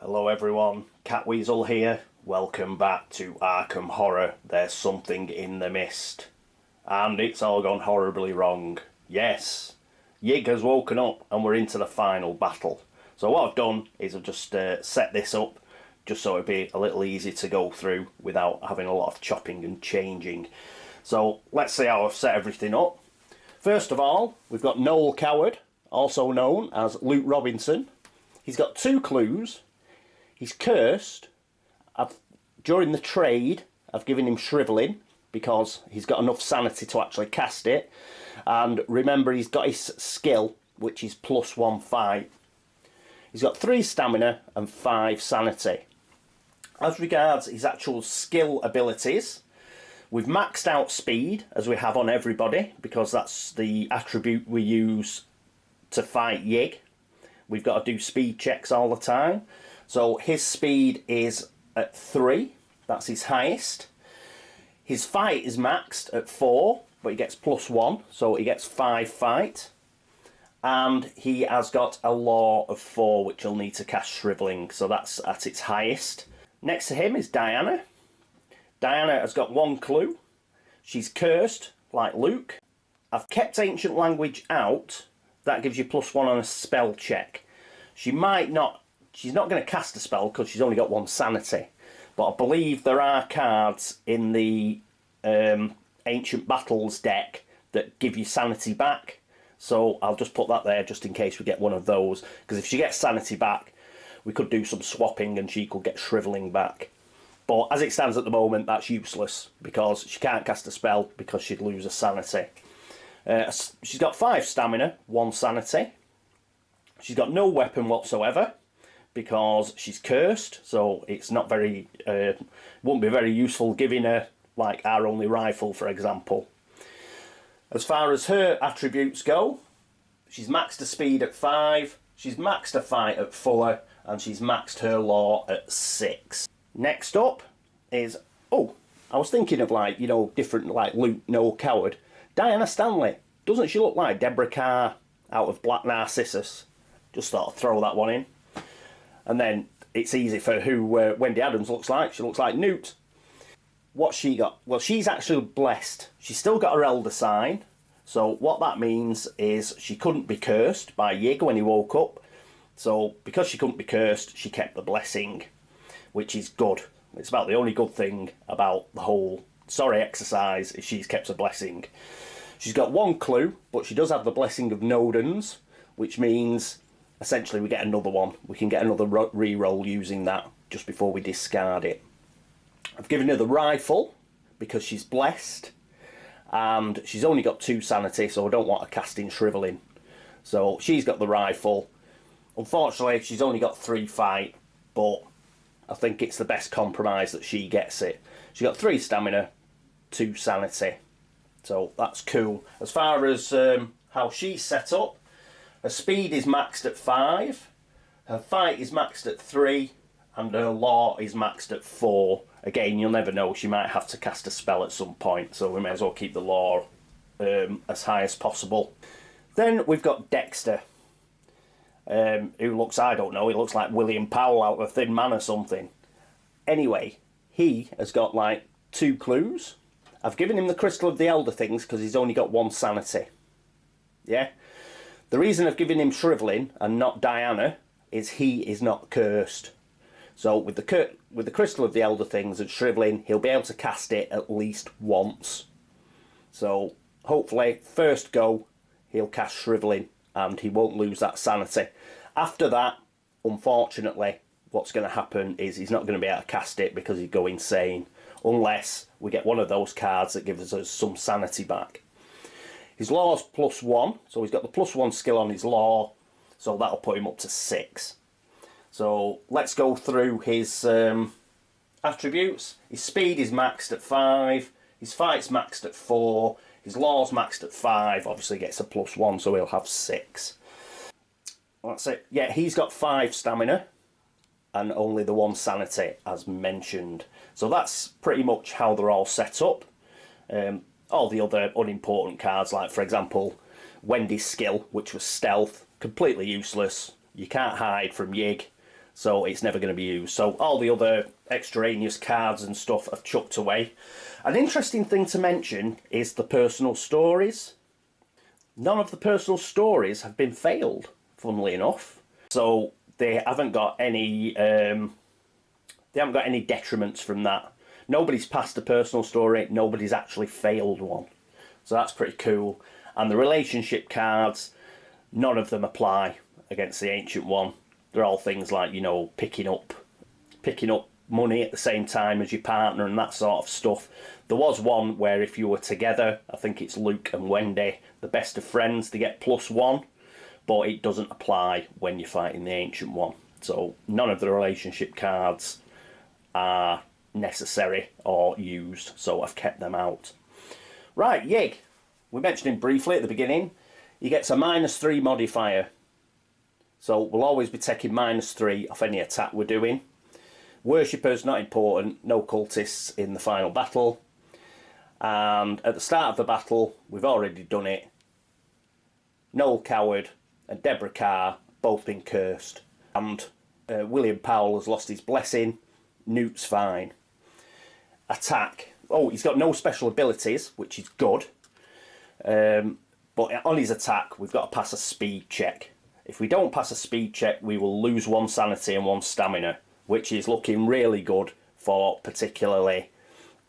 Hello everyone, Catweazle here. Welcome back to Arkham Horror. There's something in the mist. And it's all gone horribly wrong. Yes, Yig has woken up and we're into the final battle. So what I've done is I've just set this up just so it'd be a little easy to go through without having a lot of chopping and changing. So let's see how I've set everything up. First of all, we've got Noel Coward, also known as Luke Robinson. He's got two clues. He's cursed. During the trade, I've given him shrivelling because he's got enough sanity to actually cast it. And remember, he's got his skill, which is +1 fight. He's got 3 stamina and 5 sanity. As regards his actual skill abilities, we've maxed out speed, as we have on everybody, because that's the attribute we use to fight Yig. We've got to do speed checks all the time. So his speed is at 3, that's his highest. His fight is maxed at 4, but he gets +1, so he gets 5 fight. And he has got a law of 4, which he'll need to cast shrivelling, so that's at its highest. Next to him is Diana. Diana has got 1 clue. She's cursed, like Luke. I've kept ancient language out. That gives you +1 on a spell check. She's not going to cast a spell because she's only got 1 sanity. But I believe there are cards in the Ancient Battles deck that give you sanity back. So I'll just put that there just in case we get one of those. Because if she gets sanity back, we could do some swapping and she could get shrivelling back. But as it stands at the moment, that's useless because she can't cast a spell because she'd lose her sanity. She's got 5 stamina, 1 sanity. She's got no weapon whatsoever because she's cursed, so it's not very, won't be very useful giving her like our only rifle, for example. As far as her attributes go, she's maxed her speed at 5, she's maxed her fight at 4, and she's maxed her law at 6. Next up is, I was thinking of like, you know, different like Luke, Noel Coward. Diana Stanley. Doesn't she look like Deborah Carr out of Black Narcissus? Just thought I'd throw that one in. And then it's easy for who Wendy Adams looks like. She looks like Newt. What's she got? Well, she's actually blessed. She's still got her elder sign. So what that means is she couldn't be cursed by Yig when he woke up. So because she couldn't be cursed, she kept the blessing, which is good. It's about the only good thing about the whole sorry exercise is she's kept a blessing. She's got 1 clue, but she does have the blessing of Nodens, which means essentially we get another one. We can get another re-roll using that just before we discard it. I've given her the rifle because she's blessed and she's only got 2 sanity, so I don't want her casting shrivelling. So she's got the rifle. Unfortunately, she's only got 3 fight, but I think it's the best compromise that she gets it. She's got 3 stamina, 2 sanity. So that's cool. As far as how she's set up, her speed is maxed at 5, her fight is maxed at 3, and her law is maxed at 4. Again, you'll never know, she might have to cast a spell at some point, so we may as well keep the law as high as possible. Then we've got Dexter, who looks, I don't know, he looks like William Powell out of Thin Man or something. Anyway, he has got like 2 clues. I've given him the Crystal of the Elder Things because he's only got 1 sanity. Yeah? The reason I've given him shrivelling and not Diana is he is not cursed. So with the Crystal of the Elder Things and shrivelling, he'll be able to cast it at least once. So hopefully, first go, he'll cast shrivelling and he won't lose that sanity. After that, unfortunately, what's going to happen is he's not going to be able to cast it because he'd go insane. Unless we get one of those cards that gives us some sanity back. His law's +1, so he's got the +1 skill on his law, so that'll put him up to 6. So let's go through his attributes. His speed is maxed at 5, his fight's maxed at 4, his law's maxed at 5, obviously gets a +1, so he'll have 6. That's it. Yeah, he's got 5 stamina and only the 1 sanity as mentioned. So that's pretty much how they're all set up. All the other unimportant cards, like for example Wendy's skill, which was stealth, completely useless. You can't hide from Yig, so it's never going to be used. So all the other extraneous cards and stuff I've chucked away. An interesting thing to mention is the personal stories. None of the personal stories have been failed, funnily enough. So they haven't got any detriments from that. Nobody's passed a personal story, nobody's actually failed one. So that's pretty cool. And the relationship cards, none of them apply against the Ancient One. They're all things like, you know, picking up money at the same time as your partner and that sort of stuff. There was one where if you were together, I think it's Luke and Wendy, the best of friends, they get +1, but it doesn't apply when you're fighting the Ancient One. So none of the relationship cards are necessary or used, so I've kept them out. Right, Yig. We mentioned him briefly at the beginning. He gets a -3 modifier. So we'll always be taking -3 off any attack we're doing. Worshippers, not important. No cultists in the final battle. And at the start of the battle, we've already done it. Noel Coward and Deborah Carr both been cursed. And William Powell has lost his blessing. Newt's fine. Attack. Oh, he's got no special abilities, which is good. But on his attack, we've got to pass a speed check. If we don't pass a speed check, we will lose 1 sanity and 1 stamina, which is looking really good for particularly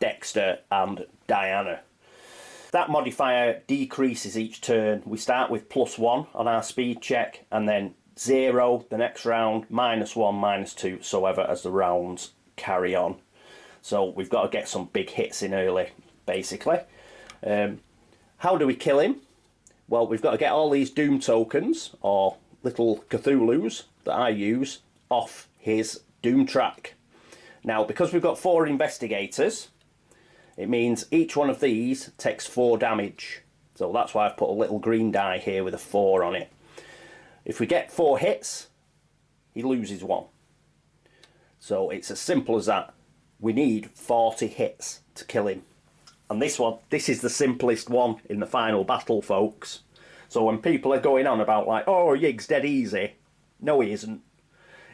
Dexter and Diana. That modifier decreases each turn. We start with +1 on our speed check, and then 0 the next round, -1, -2, so ever as the rounds carry on. So we've got to get some big hits in early, basically. How do we kill him? Well, we've got to get all these Doom tokens, or little Cthulhus that I use, off his Doom track. Now, because we've got 4 investigators, it means each one of these takes 4 damage. So that's why I've put a little green die here with a 4 on it. If we get 4 hits, he loses 1. So it's as simple as that. We need 40 hits to kill him. And this is the simplest one in the final battle, folks. So when people are going on about like, oh, Yig's dead easy. No, he isn't.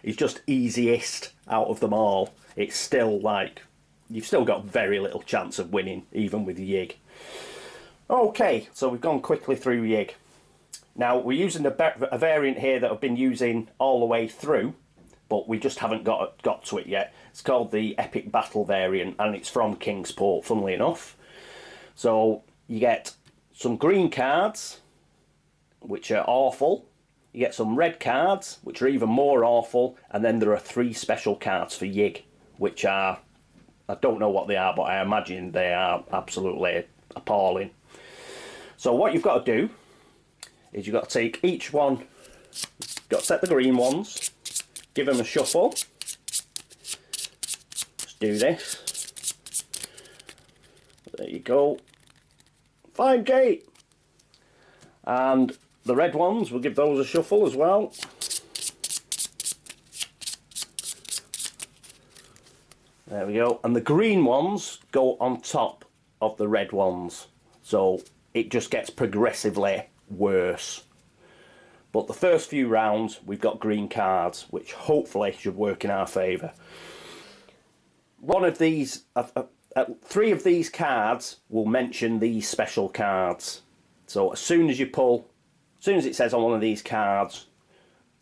He's just easiest out of them all. It's still like, you've still got very little chance of winning, even with Yig. Okay, so we've gone quickly through Yig. Now, we're using a variant here that I've been using all the way through, but we just haven't got to it yet. It's called the Epic Battle variant, and it's from Kingsport, funnily enough. So you get some green cards, which are awful. You get some red cards, which are even more awful. And then there are 3 special cards for Yig, which are, I don't know what they are, but I imagine they are absolutely appalling. So what you've got to do is you've got to take each one, you've got to set the green ones, give them a shuffle. Let's do this. There you go. Fine gate. And the red ones, we'll give those a shuffle as well. There we go. And the green ones go on top of the red ones. So it just gets progressively worse. But the first few rounds, we've got green cards, which hopefully should work in our favour. One of these... 3 of these cards will mention these special cards. So as soon as you pull, as soon as it says on one of these cards,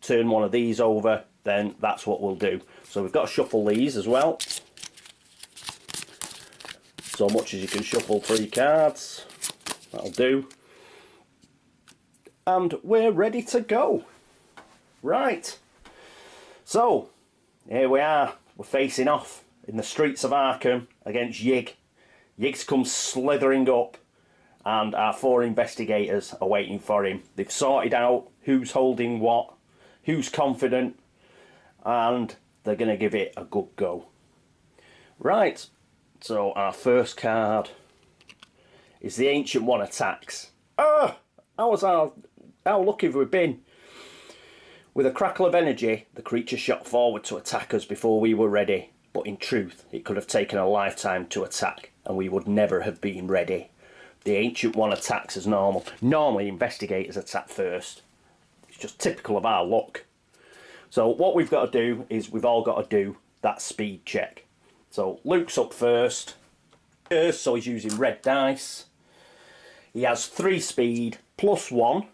turn one of these over, then that's what we'll do. So we've got to shuffle these as well. So much as you can shuffle 3 cards. That'll do. And we're ready to go. Right. So, here we are. We're facing off in the streets of Arkham against Yig. Yig's come slithering up, and our 4 investigators are waiting for him. They've sorted out who's holding what, who's confident, and they're going to give it a good go. Right, so our first card is the Ancient One attacks. How lucky have we been? With a crackle of energy, the creature shot forward to attack us before we were ready. But in truth, it could have taken a lifetime to attack, and we would never have been ready. The Ancient One attacks as normal. Normally, investigators attack first. It's just typical of our luck. So what we've got to do is we've all got to do that speed check. So Luke's up first, so he's using red dice. He has 3 speed plus 1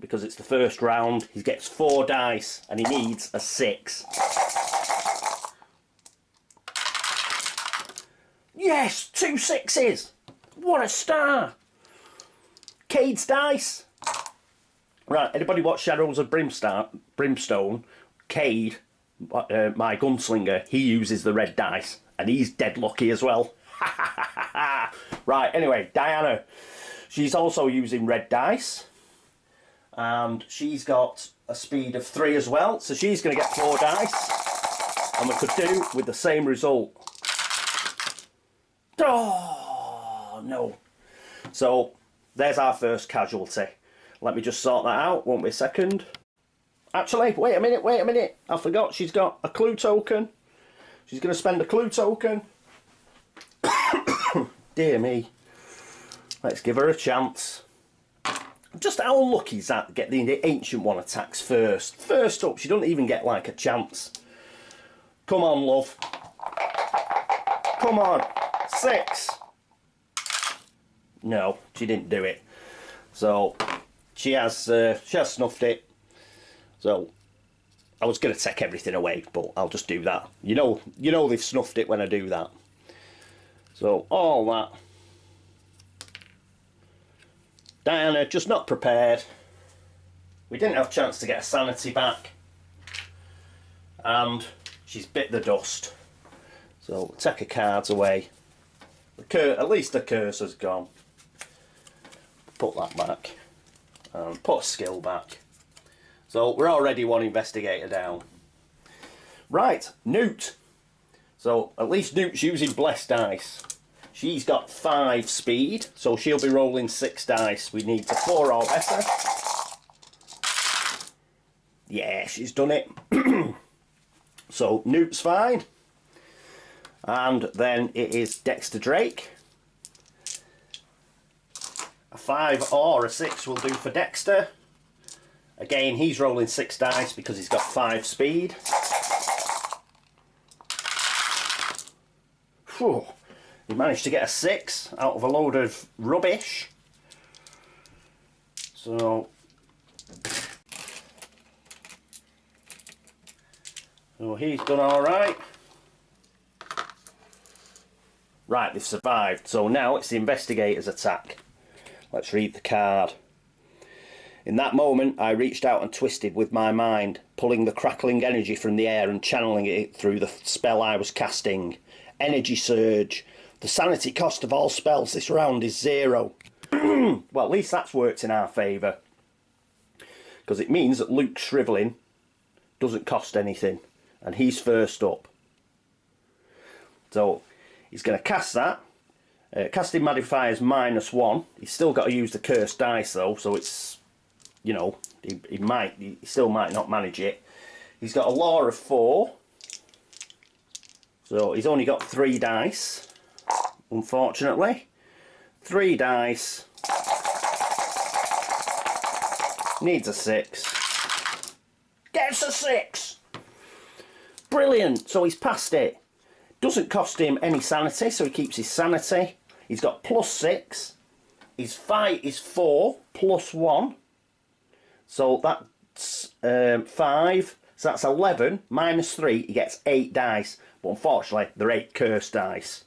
because it's the first round. He gets 4 dice and he needs a 6. Yes, 2 6s. What a star. Cade's dice. Right, anybody watch Shadows of Brimstone? Cade, my gunslinger, he uses the red dice and he's dead lucky as well. Right, anyway, Diana, she's also using red dice and she's got a speed of 3 as well, so she's going to get 4 dice and we could do with the same result. Oh, no. So, there's our first casualty. Let me just sort that out, won't be a second. Actually, wait a minute. I forgot she's got a clue token. She's going to spend a clue token. Dear me. Let's give her a chance. Just how unlucky is that to get the ancient one attacks first? First up, she doesn't even get like a chance. Come on, love. Come on. 6. No, she didn't do it. So she has snuffed it. So I was going to take everything away, but I'll just do that. You know they've snuffed it when I do that. So all that. Diana just not prepared. We didn't have a chance to get a sanity back, and she's bit the dust. So we'll take her cards away. At least the curse has gone. Put that back and put a skill back. So we're already 1 investigator down. Right, Newt. So at least Newt's using blessed dice. She's got 5 speed, so she'll be rolling 6 dice. We need to 4 or better. Yeah, she's done it. So Newt's fine. And then it is Dexter Drake. A 5 or a 6 will do for Dexter. Again, he's rolling 6 dice because he's got 5 speed. Whew. He managed to get a 6 out of a load of rubbish. So he's done alright. Right, they've survived. So now it's the investigator's attack. Let's read the card. In that moment, I reached out and twisted with my mind, pulling the crackling energy from the air and channeling it through the spell I was casting. Energy surge. The sanity cost of all spells this round is 0. Well, at least that's worked in our favour. Because it means that Luke's shrivelling doesn't cost anything. And he's first up. So, he's going to cast that. Casting modifier is -1. He's still got to use the cursed dice though, so it's, you know, he still might not manage it. He's got a law of 4. So he's only got 3 dice, unfortunately. 3 dice. Needs a 6. Gets a 6! Brilliant! So he's passed it. Doesn't cost him any sanity, so he keeps his sanity. He's got +6. His fight is 4 + 1. So that's 5. So that's 11 -3. He gets 8 dice. But unfortunately, they're 8 cursed dice.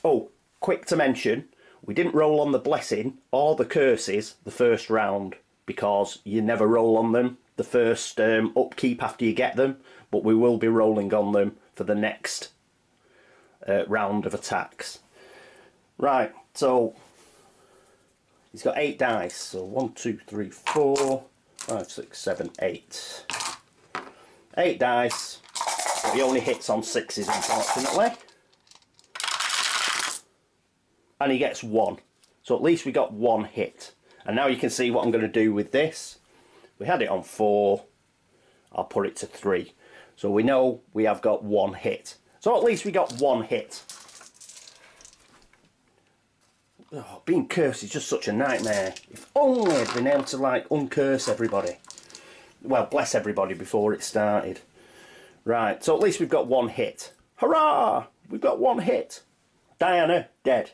Oh, quick to mention, we didn't roll on the blessing or the curses the first round because you never roll on them the first upkeep after you get them. But we will be rolling on them for the next round of attacks. Right, so he's got 8 dice. So 1, 2, 3, 4, 5, 6, 7, 8. 8 dice. But he only hits on 6s, unfortunately. And he gets 1. So at least we got 1 hit. And now you can see what I'm going to do with this. We had it on 4. I'll put it to 3. So we know we have got 1 hit. So at least we got 1 hit. Oh, being cursed is just such a nightmare. If only I'd been able to, like, uncurse everybody. Well, bless everybody before it started. Right, so at least we've got one hit. Hurrah! We've got one hit. Diana, dead.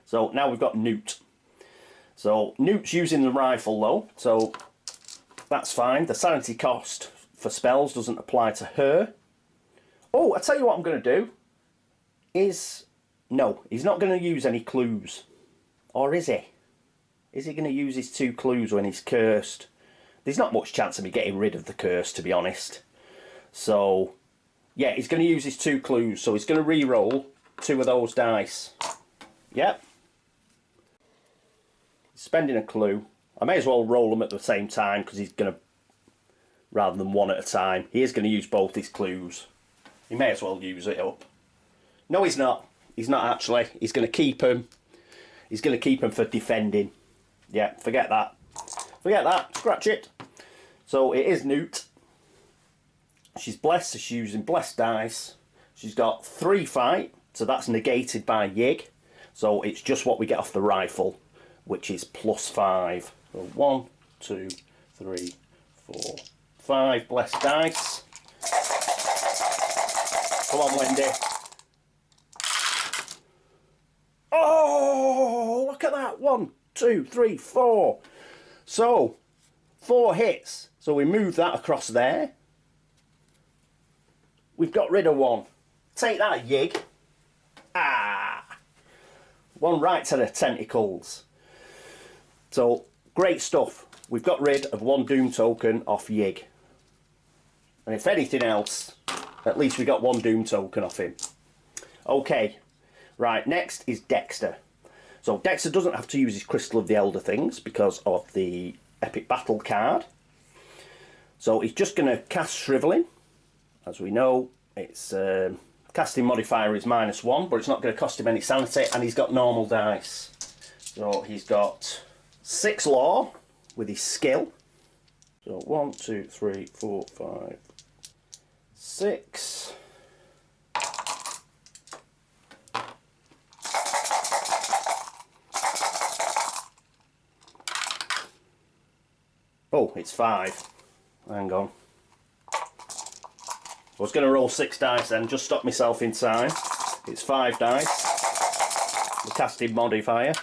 So now we've got Newt. So Newt's using the rifle though, so that's fine. The sanity cost for spells doesn't apply to her. Oh, I tell you what I'm going to do is... No, he's not going to use any clues. Or is he? Is he going to use his 2 clues when he's cursed? There's not much chance of me getting rid of the curse, to be honest. So, yeah, he's going to use his 2 clues. So he's going to re-roll 2 of those dice. Yep. He's spending a clue. I may as well roll them at the same time because he's going to, rather than one at a time, he is going to use both his clues. He may as well use it up. No, he's not. He's not actually. He's going to keep him. He's going to keep him for defending. Yeah, forget that. Forget that. Scratch it. So it is Newt. She's blessed, so she's using blessed dice. She's got 3 fight, so that's negated by Yig. So it's just what we get off the rifle, which is +5. So 1, 2, 3, 4, 5 blessed dice. Come on, Wendy. Oh, look at that. 1, 2, 3, 4. So 4 hits. So we move that across there. We've got rid of 1. Take that, Yig. Ah! 1 right to the tentacles. So, great stuff. We've got rid of 1 doom token off Yig. And if anything else, at least we got 1 doom token off him. Okay. Right, next is Dexter. So, Dexter doesn't have to use his Crystal of the Elder Things because of the Epic Battle card. So, he's just going to cast Shriveling. As we know, it's casting modifier is -1, but it's not going to cost him any sanity, and he's got normal dice. So he's got 6 law with his skill. So 1, 2, 3, 4, 5, 6. Oh, it's 5. Hang on. I was going to roll 6 dice then, just stop myself in time. It's 5 dice. The casting modifier.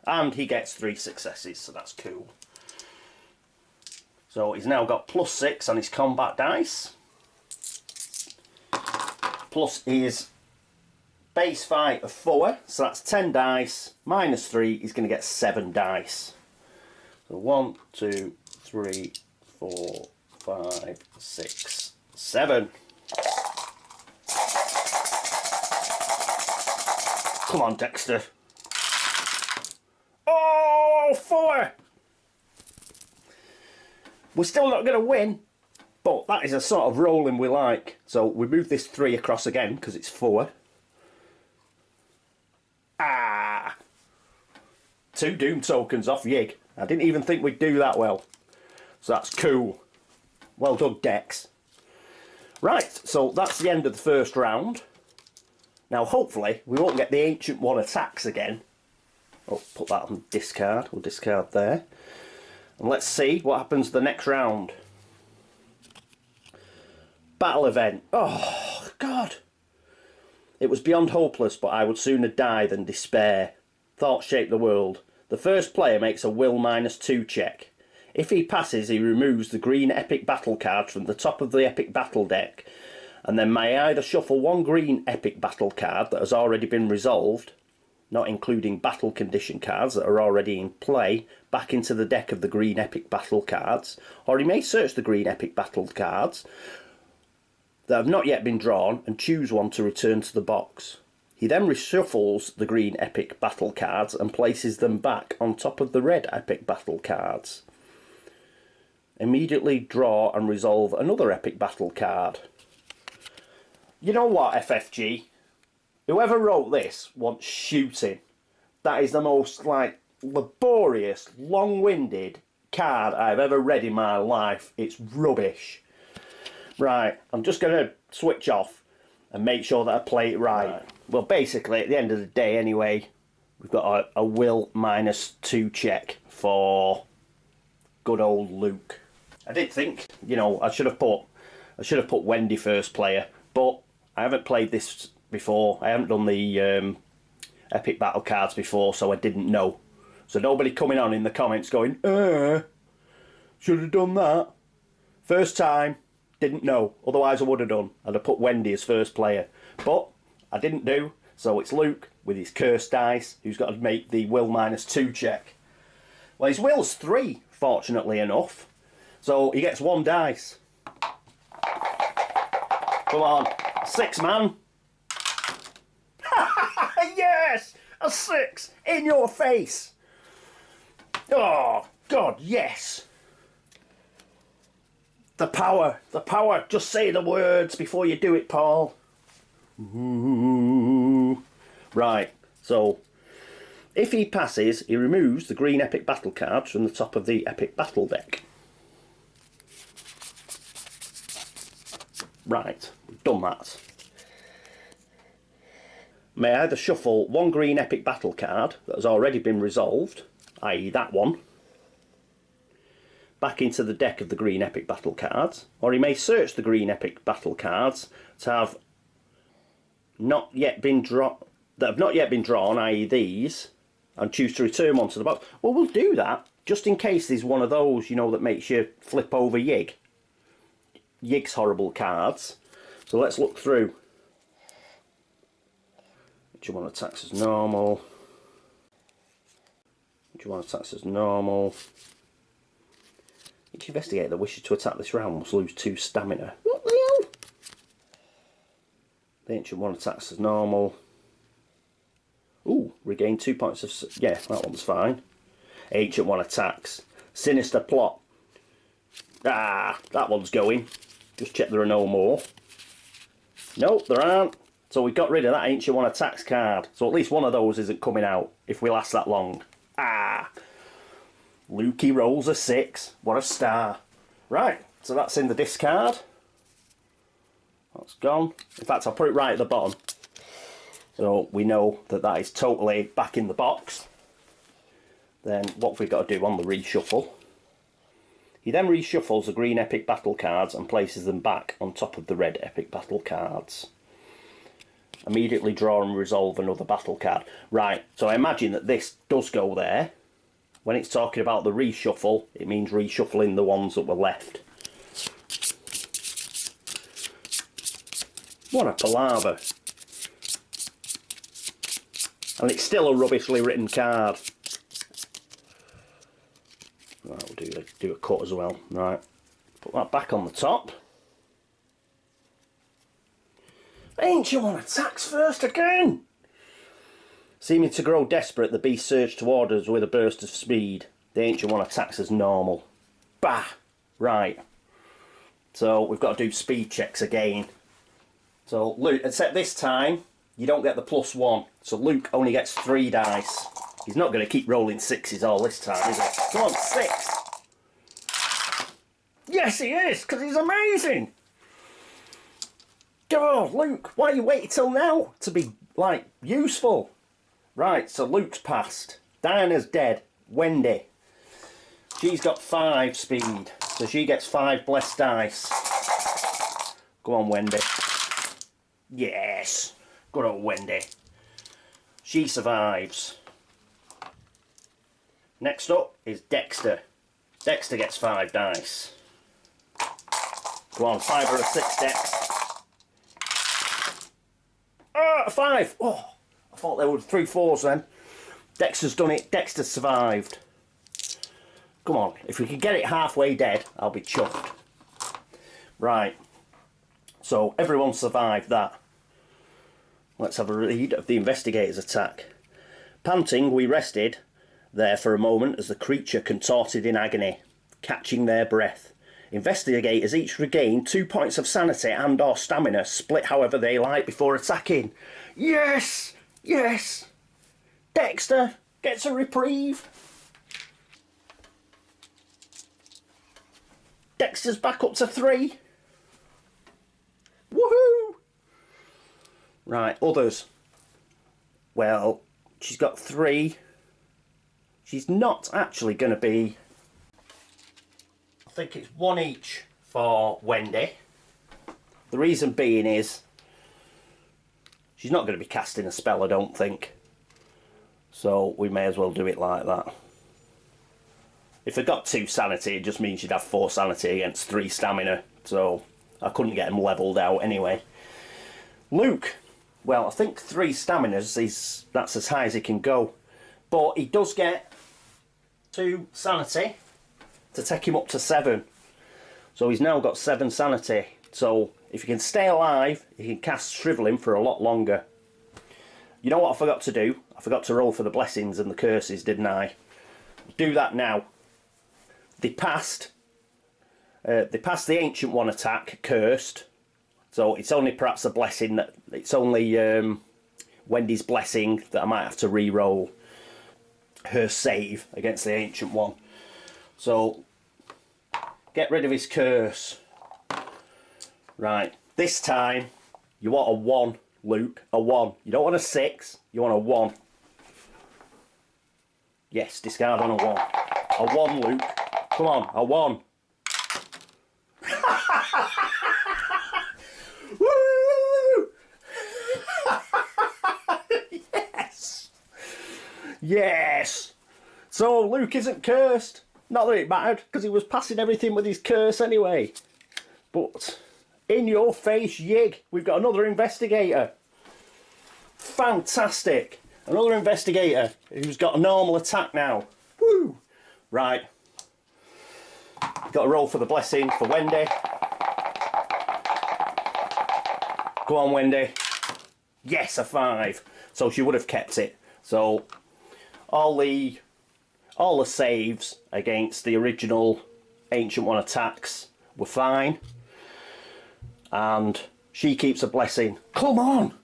And he gets 3 successes, so that's cool. So he's now got +6 on his combat dice. Plus his base fight of 4, so that's 10 dice. -3, he's going to get 7 dice. So 1, 2, 3, 4, 5, 6, 7. Come on, Dexter. Oh, 4! We're still not going to win, but that is a sort of rolling we like. So we move this 3 across again because it's 4. Ah! 2 doom tokens off Yig. I didn't even think we'd do that well. So that's cool. Well done, Dex. Right, so that's the end of the first round. Now, hopefully, we won't get the Ancient One attacks again. Oh, put that on discard. We'll discard there. And let's see what happens the next round. Battle event. Oh, God. It was beyond hopeless, but I would sooner die than despair. Thoughts shape the world. The first player makes a will -2 check. If he passes, he removes the green epic battle card from the top of the epic battle deck, and then may either shuffle 1 green epic battle card that has already been resolved, not including battle condition cards that are already in play, back into the deck of the green epic battle cards, or he may search the green epic battle cards that have not yet been drawn and choose one to return to the box. He then reshuffles the green epic battle cards and places them back on top of the red epic battle cards. Immediately draw and resolve another epic battle card. You know what, FFG? Whoever wrote this wants shooting. That is the most, like, laborious, long-winded card I've ever read in my life. It's rubbish. Right, I'm just going to switch off and make sure that I play it right. Well, basically, at the end of the day anyway, we've got a will -2 check for good old Luke. I did think, you know, I should have put Wendy first player, but I haven't played this before. I haven't done the epic battle cards before, so I didn't know. So nobody coming on in the comments going, should have done that. First time, didn't know. Otherwise I would have done. I'd have put Wendy as first player. But I didn't do, so it's Luke with his cursed dice who's got to make the will -2 check. Well, his will's 3, fortunately enough. So he gets 1 dice. Come on, 6, man. Yes, a 6 in your face. Oh, God, yes. The power, just say the words before you do it, Paul. Ooh. Right, so if he passes, he removes the green epic battle cards from the top of the epic battle deck. Right, we've done that. May I either shuffle 1 green epic battle card that has already been resolved, i.e. that one, back into the deck of the green epic battle cards, or he may search the green epic battle cards to have not yet been drawn, i.e. these, and choose to return one to the box. Well, we'll do that just in case there's one of those, you know, that makes you flip over Yig. Yig's horrible cards. So let's look through. Each one attacks as normal. Each one attacks as normal. Each investigator that wishes to attack this round must lose 2 stamina. What the hell? The ancient one attacks as normal. Ooh, regain 2 points of... Yeah, that one's fine. Ancient one attacks. Sinister plot. Ah, that one's going. Just check there are no more. Nope, there aren't. So we got rid of that ancient one attacks card. So at least one of those isn't coming out if we last that long. Ah. Lukey rolls a 6. What a star. Right, so that's in the discard. That's gone. In fact, I'll put it right at the bottom. So we know that that is totally back in the box. Then what have we got to do on the reshuffle? He then reshuffles the green epic battle cards and places them back on top of the red epic battle cards. Immediately draw and resolve another battle card. Right, so I imagine that this does go there. When it's talking about the reshuffle, it means reshuffling the ones that were left. What a palaver. And it's still a rubbishly written card. Right, we'll do a cut as well. Right, put that back on the top. Ancient one attacks first again! Seeming to grow desperate, the beast surged toward us with a burst of speed. The ancient one attacks as normal. Bah! Right. So we've got to do speed checks again. So Luke, except this time, you don't get the +1. So Luke only gets 3 dice. He's not going to keep rolling 6s all this time, is he? Come on, 6! Yes, he is, because he's amazing! God, Luke, why you waited till now to be, like, useful? Right, so Luke's passed. Diana's dead. Wendy. She's got 5 speed, so she gets 5 blessed dice. Go on, Wendy. Yes! Good old Wendy. She survives. Next up is Dexter. Dexter gets 5 dice. Go on, 5 or a 6, Dex. Ah, 5! Oh, I thought there were 3 4s then. Dexter's done it. Dexter's survived. Come on, if we can get it halfway dead, I'll be chuffed. Right. So, everyone survived that. Let's have a read of the investigator's attack. Panting, we rested there for a moment as the creature contorted in agony, catching their breath. Investigators each regain 2 points of sanity and or stamina, split however they like before attacking. Yes! Yes! Dexter gets a reprieve. Dexter's back up to 3. Woohoo! Right, others. Well, she's got 3. She's not actually going to be... think it's one each for Wendy. The reason being is she's not going to be casting a spell, I don't think. So we may as well do it like that. If I got 2 sanity, it just means she'd have 4 sanity against 3 stamina. So I couldn't get them levelled out anyway. Luke, well, I think 3 staminas that's as high as he can go. But he does get 2 sanity to take him up to 7. So he's now got 7 sanity. So if he can stay alive, he can cast Shriveling for a lot longer. You know what I forgot to do? I forgot to roll for the blessings and the curses, didn't I? Do that now. They passed the Ancient One attack, cursed. So it's only perhaps a blessing that it's only Wendy's blessing that I might have to re-roll her save against the Ancient One. So get rid of his curse. Right, this time you want a 1, Luke, a 1. You don't want a 6, you want a 1. Yes, discard on a 1. A 1, Luke. Come on, a 1. Woo! Yes! Yes! So Luke isn't cursed. Not that it mattered, because he was passing everything with his curse anyway. But in your face, Yig, we've got another investigator. Fantastic. Another investigator who's got a normal attack now. Woo! Right. Got to roll for the blessing for Wendy. Go on, Wendy. Yes, a 5. So she would have kept it. So all the saves against the original Ancient One attacks were fine. And she keeps a blessing. Come on!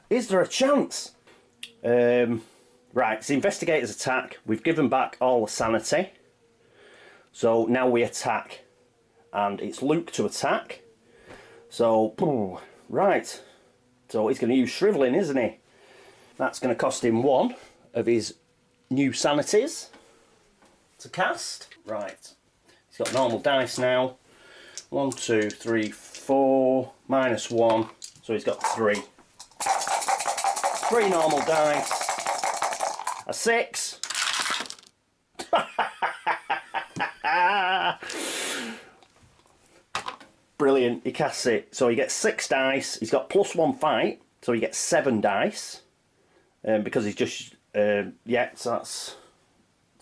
Is there a chance? Right, it's the investigator's attack. We've given back all the sanity. So now we attack. And it's Luke to attack. So, right. So he's going to use Shriveling, isn't he? That's going to cost him 1 of his new sanities to cast. Right. He's got normal dice now. 1, 2, 3, 4. Minus 1. So he's got 3. 3 normal dice. A 6. Brilliant, he casts it. So he gets 6 dice. He's got +1 fight, so he gets 7 dice. Because he's just yeah, so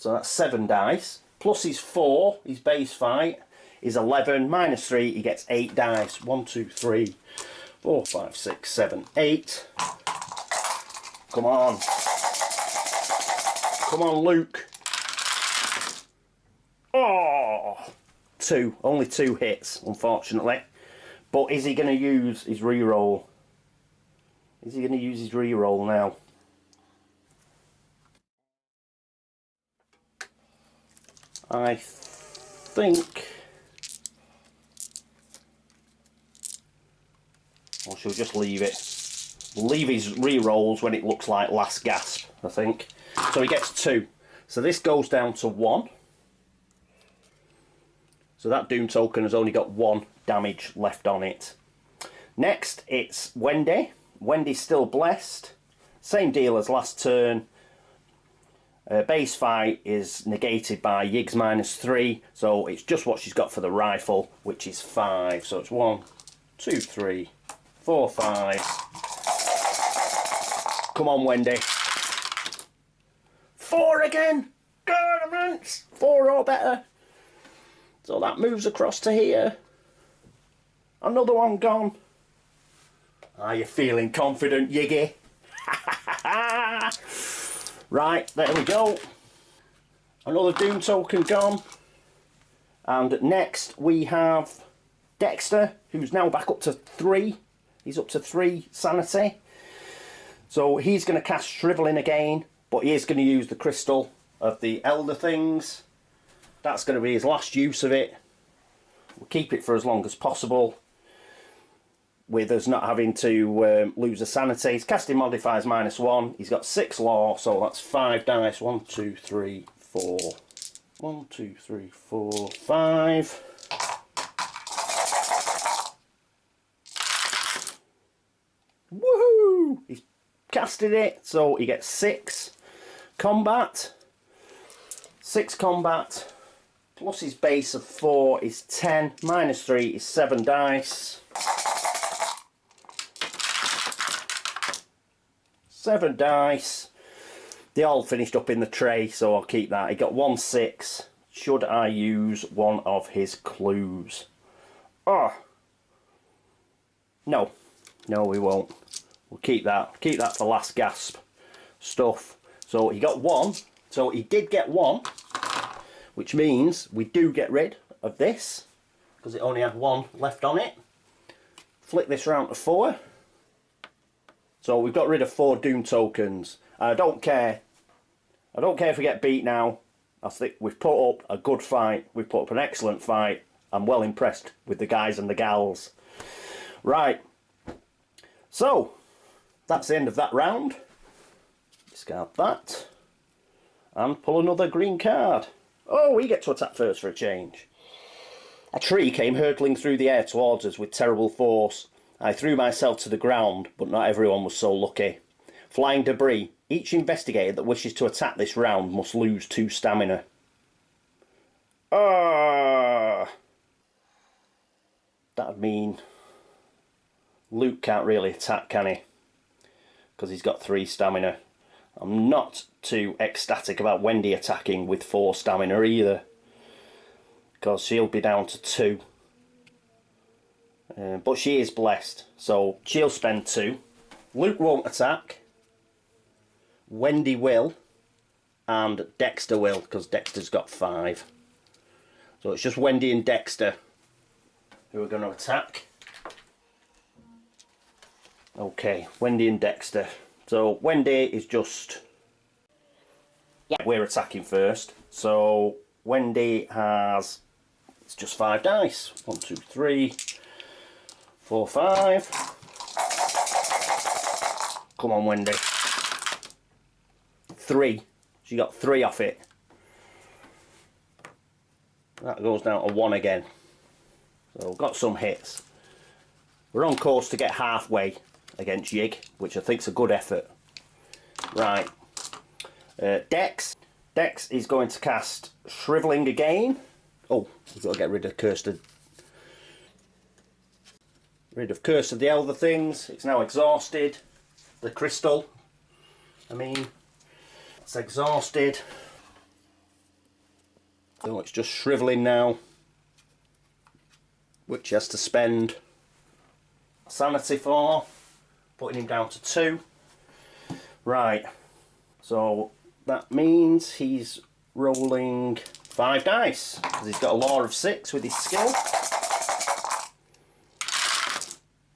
that's 7 dice. Plus his 4, his base fight is 11. Minus 3, he gets 8 dice. 1, 2, 3, 4, 5, 6, 7, 8. Come on. Come on, Luke. Oh, 2. Only 2 hits, unfortunately. But is he going to use his reroll? Is he going to use his reroll now? I think... Or she'll just leave it. We'll leave his re-rolls when it looks like last gasp, I think. So he gets 2. So this goes down to 1. So that Doom token has only got 1 damage left on it. Next, it's Wendy. Wendy's still blessed. Same deal as last turn. Base fight is negated by Yig's -3. So it's just what she's got for the rifle, which is 5. So it's 1, 2, 3, 4, 5. Come on, Wendy. 4 again. Governments. 4 or better. So that moves across to here. Another one gone. Are you feeling confident, Yiggy? Right, there we go. Another Doom token gone. And next we have Dexter, who's now back up to 3. He's up to 3 sanity. So he's going to cast Shriveling again, but he is going to use the crystal of the Elder Things. That's going to be his last use of it. We'll keep it for as long as possible, with us not having to lose a sanity. His casting modifiers -1. He's got 6 law, so that's 5 dice. 1, 2, 3, 4. 1, 2, 3, 4, 5. Woohoo! He's casted it, so he gets 6 combat. 6 combat. Plus his base of 4 is 10. Minus 3 is 7 dice. 7 dice. They all finished up in the tray, so I'll keep that. He got 1 6. Should I use one of his clues? Oh. No. No, we won't. We'll keep that. Keep that for last gasp stuff. So he got 1. So he did get 1. Which means we do get rid of this. Because it only had 1 left on it. Flick this round to 4. So we've got rid of 4 Doom tokens. I don't care. I don't care if we get beat now. I think we've put up a good fight. We've put up an excellent fight. I'm well impressed with the guys and the gals. Right. So, that's the end of that round. Discard that. And pull another green card. Oh, we get to attack first for a change. A tree came hurtling through the air towards us with terrible force. I threw myself to the ground, but not everyone was so lucky. Flying debris. Each investigator that wishes to attack this round must lose 2 stamina. That'd mean Luke can't really attack, can he? Because he's got 3 stamina. I'm not too ecstatic about Wendy attacking with 4 stamina either. Because she'll be down to 2. But she is blessed, so she'll spend 2. Luke won't attack. Wendy will. And Dexter will, because Dexter's got 5. So it's just Wendy and Dexter who are going to attack. Okay, Wendy and Dexter. So Wendy is just... yeah, we're attacking first. So Wendy has... it's just 5 dice. 1, 2, 3, 4, 5. Come on, Wendy. 3. She got 3 off it. That goes down to 1 again. So we've got some hits. We're on course to get halfway against Yig, which I think is a good effort. Right. Dex. Dex is going to cast Shriveling again. Oh, we've got to get rid of Curse of the Elder Things. It's now exhausted. The crystal. I mean, it's exhausted. So it's just shriveling now, which he has to spend sanity for, putting him down to 2. Right, so that means he's rolling 5 dice, because he's got a law of 6 with his skill.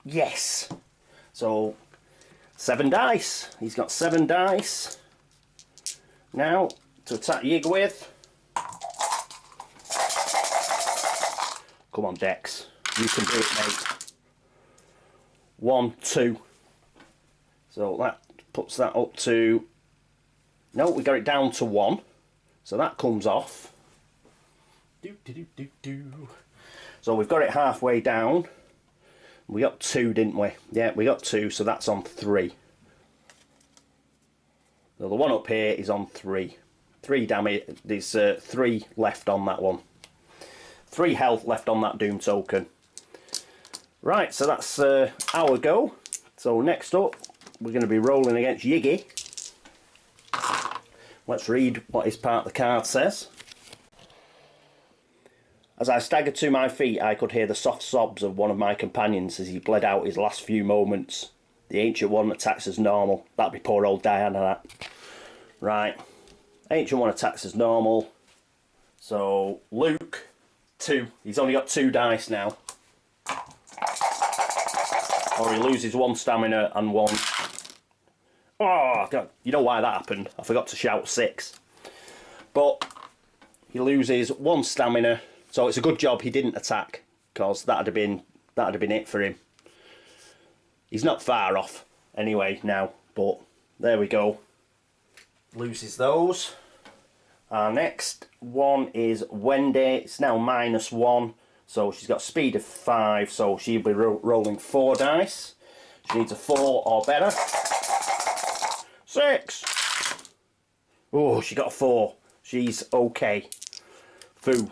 Yes! So 7 dice. He's got 7 dice. Now, to attack Yig with. Come on, Dex. You can do it, mate. 1, 2. So that puts that up to... no, we got it down to 1. So that comes off. So we've got it halfway down. We got 2, didn't we? Yeah, we got 2, so that's on 3. So the one up here is on 3. 3 damage. There's 3 left on that one. 3 health left on that Doom token. Right, so that's our go. So next up, we're going to be rolling against Yiggy. Let's read what his part of the card says. As I staggered to my feet, I could hear the soft sobs of one of my companions as he bled out his last few moments. The Ancient One attacks as normal. That'd be poor old Diana, that. Right. Ancient One attacks as normal. So, Luke, 2. He's only got 2 dice now. Or he loses 1 stamina and 1... oh, God. You know why that happened. I forgot to shout 6. But he loses 1 stamina. So it's a good job he didn't attack, because that'd have been it for him. He's not far off anyway now, but there we go. Loses those. Our next one is Wendy. It's now -1, so she's got a speed of 5, so she'll be rolling 4 dice. She needs a 4 or better. 6! Oh, she got a 4. She's okay. Foo.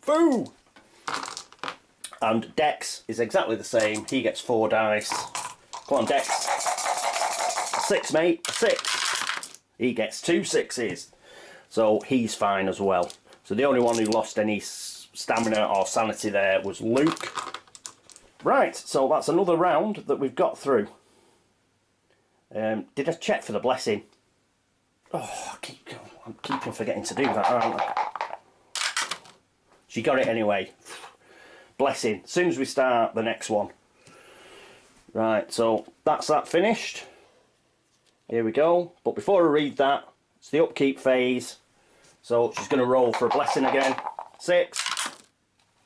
Foo! And Dex is exactly the same. He gets 4 dice. Come on, Dex. A 6, mate. A 6. He gets 2 6s. So he's fine as well. So the only one who lost any stamina or sanity there was Luke. Right, so that's another round that we've got through. Did I check for the blessing? Oh, I'm keeping forgetting to do that, aren't I? She got it anyway. Blessing. As soon as we start the next one. Right, so that's that finished. Here we go. But before I read that, it's the upkeep phase. So she's going to roll for a blessing again. 6.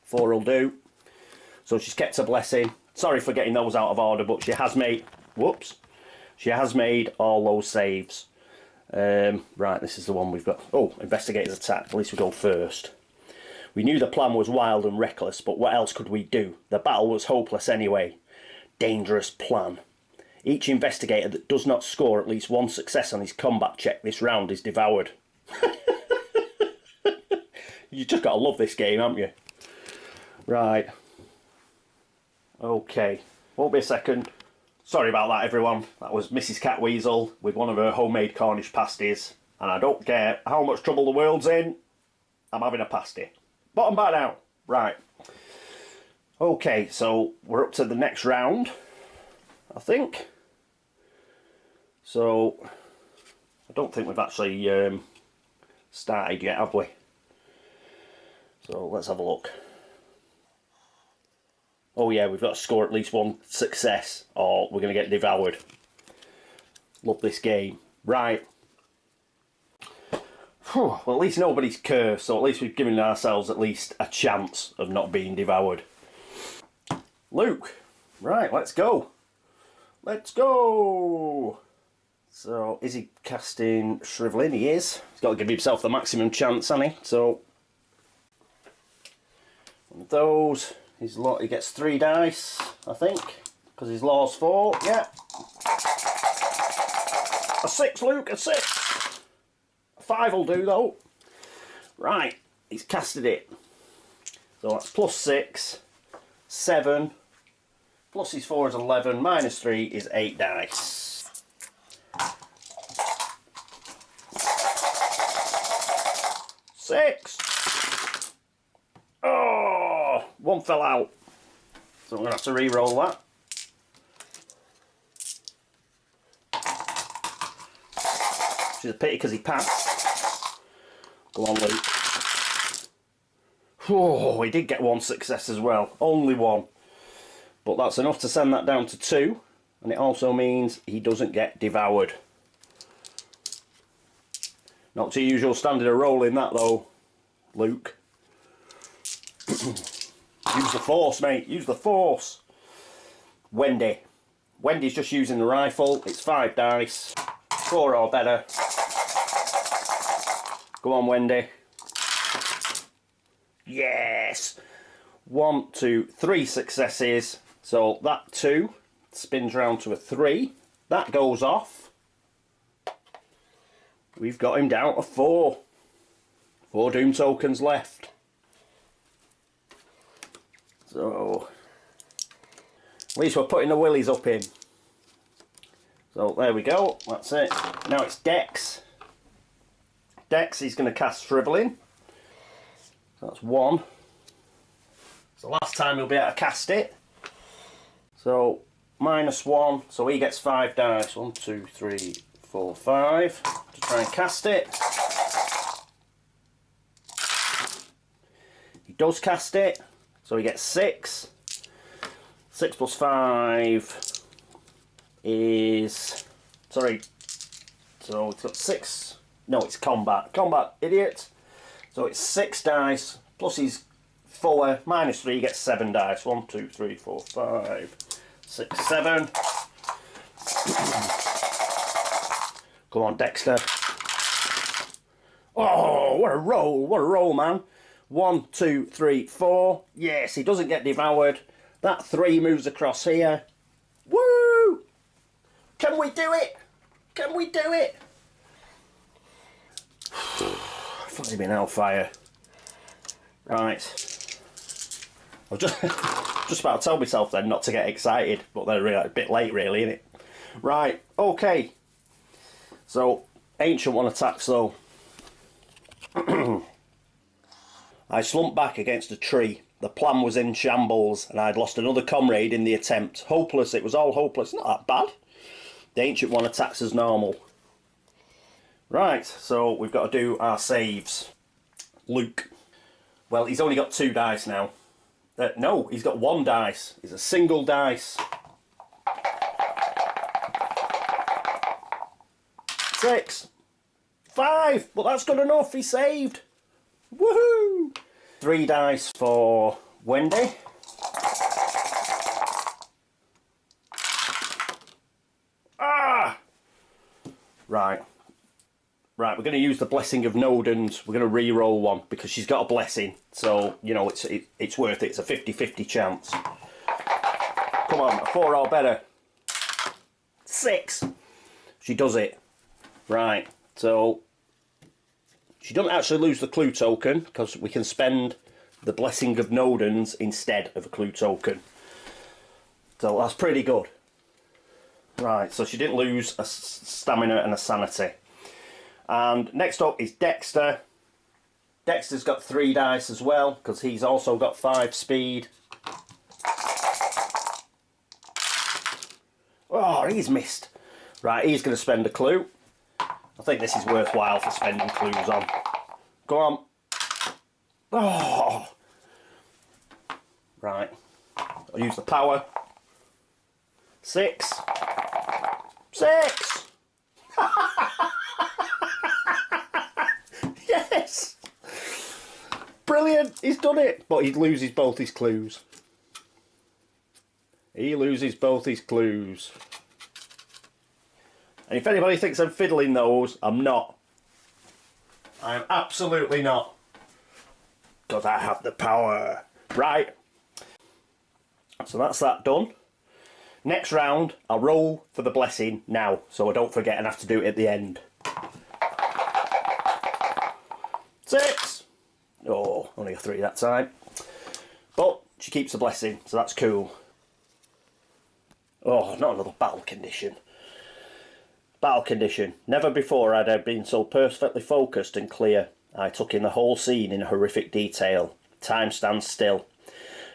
4 will do. So she's kept her blessing. Sorry for getting those out of order, but she has made... Whoops. She has made all those saves. Right, this is the one we've got. Oh, investigator's attack. At least we go first. We knew the plan was wild and reckless, but what else could we do? The battle was hopeless anyway. Dangerous plan. Each investigator that does not score at least 1 success on his combat check this round is devoured. You just got to love this game, haven't you? Right. Okay. Won't be a second. Sorry about that, everyone. That was Mrs. Catweazle with one of her homemade Cornish pasties. And I don't care how much trouble the world's in, I'm having a pasty. Bottom bar now. Right. Okay, so we're up to the next round, I think. So, I don't think we've actually started yet, have we? So, let's have a look. Oh yeah, we've got to score at least 1 success or we're going to get devoured. Love this game. Right. Whew. Well, at least nobody's cursed, so at least we've given ourselves at least a chance of not being devoured. Luke. Right, let's go. Let's go. So, is he casting Shriveling? He is. He's got to give himself the maximum chance, hasn't he? So, one of those. He gets 3 dice, I think, because his law's 4. Yeah. A 6, Luke, a 6. A 5 will do, though. Right, he's casted it. So that's +6, 7, plus his 4 is 11, -3 is 8 dice. Six. Oh, 1 fell out. So I'm going to have to re-roll that. Which is a pity because he passed. Go on, Luke. Oh, he did get 1 success as well. Only 1. But that's enough to send that down to 2. And it also means he doesn't get devoured. Not to your usual standard of rolling that though, Luke. Use the force, mate. Use the force. Wendy. Wendy's just using the rifle. It's 5 dice. 4 or better. Go on, Wendy. Yes! 1, 2, 3 successes. So that 2 spins round to a 3. That goes off. We've got him down to 4. 4 doom tokens left. So, at least we're putting the willies up in. So there we go, that's it. Now it's Dex. Dex is going to cast Shriveling. So that's 1. It's the last time he'll be able to cast it. So -1, so he gets 5 dice. 1, 2, 3, 4, 5 to try and cast it. He does cast it, so he gets 6. 6 plus 5 is... Sorry. So it's got 6. No, it's combat. Combat, idiot. So it's 6 dice, plus he's 4, -3, he gets 7 dice. 1, 2, 3, 4, 5, 6, 7. Come on, Dexter. Oh, what a roll, man. 1, 2, 3, 4. Yes, he doesn't get devoured. That 3 moves across here. Woo! Can we do it? Can we do it? Flaming hellfire. Right. I was just about to tell myself then not to get excited, but they're really, a bit late really, isn't it? Right, okay. So, ancient one attacks though. I slumped back against a tree. The plan was in shambles, and I'd lost another comrade in the attempt. Hopeless, it was all hopeless. Not that bad. The ancient one attacks as normal. Right, so we've got to do our saves. Luke. Well, he's only got 2 dice now. No, he's got 1 dice. It's a single dice. 6. 5. But that's good enough. He saved. Woohoo! 3 dice for Wendy. Ah! Right. Right, we're going to use the blessing of Nodens. We're going to re-roll one because she's got a blessing. So, you know, it's worth it. It's a 50-50 chance. Come on, a 4 or better. 6. She does it. Right, so she doesn't actually lose the clue token because we can spend the blessing of Nodens instead of a clue token. So that's pretty good. Right, so she didn't lose a stamina and a sanity. And next up is Dexter. Dexter's got 3 dice as well because he's also got 5 speed. Oh, he's missed. Right, he's going to spend a clue. I think this is worthwhile for spending clues on. Go on. Oh. Right. I'll use the power. 6. 6! Yes! Brilliant! He's done it! But he loses both his clues. He loses both his clues. And if anybody thinks I'm fiddling those, I'm not. I'm absolutely not. Because I have the power. Right. So that's that done. Next round, I'll roll for the blessing now, so I don't forget and have to do it at the end. 6! Oh, only a 3 that time. But she keeps the blessing, so that's cool. Oh, not another battle condition. Battle condition. Never before had I been so perfectly focused and clear. I took in the whole scene in horrific detail. Time stands still.